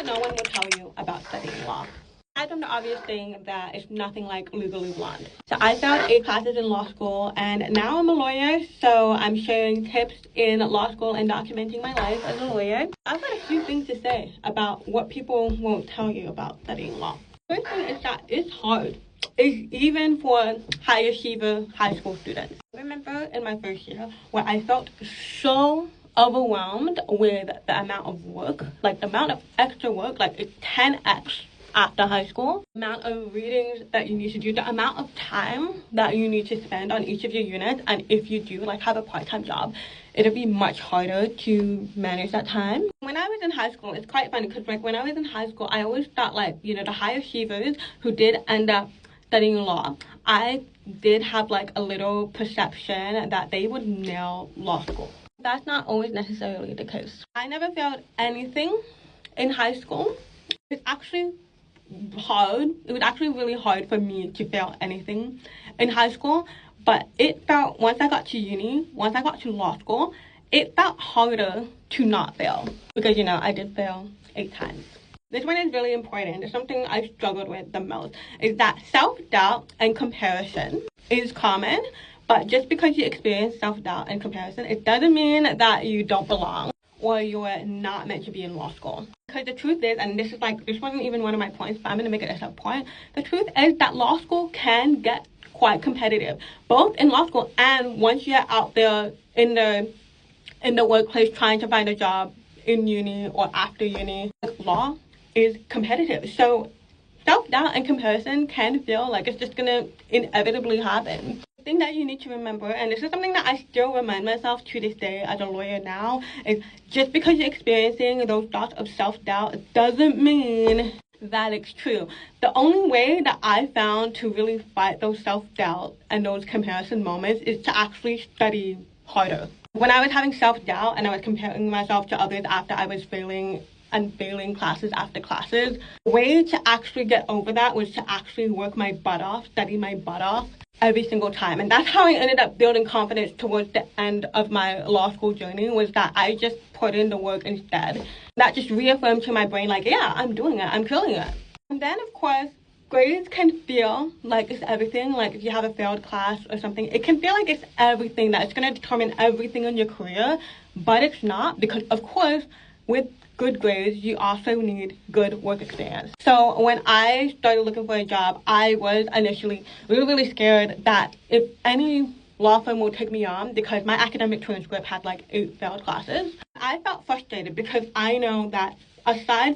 no one will tell you about studying law. Aside from the obvious thing that it's nothing like Legally Blonde. So I failed 8 classes in law school, and now I'm a lawyer, so I'm sharing tips in law school and documenting my life as a lawyer. I've got a few things to say about what people won't tell you about studying law. First thing is that it's hard. It's even for high achiever high school students. I remember in my first year where I felt so overwhelmed with the amount of work, like the amount of extra work, like it's 10x after high school, the amount of readings that you need to do, the amount of time that you need to spend on each of your units. And if you do like have a part-time job, it'll be much harder to manage that time. When I was in high school, it's quite funny because like when I was in high school, I always thought like, you know, the high achievers who did end up studying law, I did have like a little perception that they would nail law school. That's not always necessarily the case. I never failed anything in high school. It's actually hard. It was actually really hard for me to fail anything in high school, but it felt, once I got to uni, once I got to law school, it felt harder to not fail because, you know, I did fail 8 times. This one is really important. It's something I struggled with the most, is that self-doubt and comparison is common, but just because you experience self-doubt and comparison, it doesn't mean that you don't belong or you're not meant to be in law school. Because the truth is, and this wasn't even one of my points, but I'm gonna make it a sub point. The truth is that law school can get quite competitive, both in law school and once you're out there in the workplace trying to find a job in uni or after uni. Law is competitive, so self-doubt and comparison can feel like it's just gonna inevitably happen. The thing that you need to remember, and this is something that I still remind myself to this day as a lawyer now, is just because you're experiencing those thoughts of self-doubt, it doesn't mean that it's true. The only way that I found to really fight those self-doubt and those comparison moments is to actually study harder. When I was having self-doubt and I was comparing myself to others after I was failing classes after classes, the way to actually get over that was to actually work my butt off, study my butt off every single time. And that's how I ended up building confidence towards the end of my law school journey, was that I just put in the work instead. That just reaffirmed to my brain like, yeah, I'm doing it, I'm killing it. And then of course, grades can feel like it's everything. Like if you have a failed class or something, it can feel like it's everything, that it's going to determine everything in your career, but it's not, because of course with good grades you also need good work experience. So when I started looking for a job, I was initially really scared that if any law firm will take me on, because my academic transcript had like 8 failed classes. I felt frustrated because I know that aside from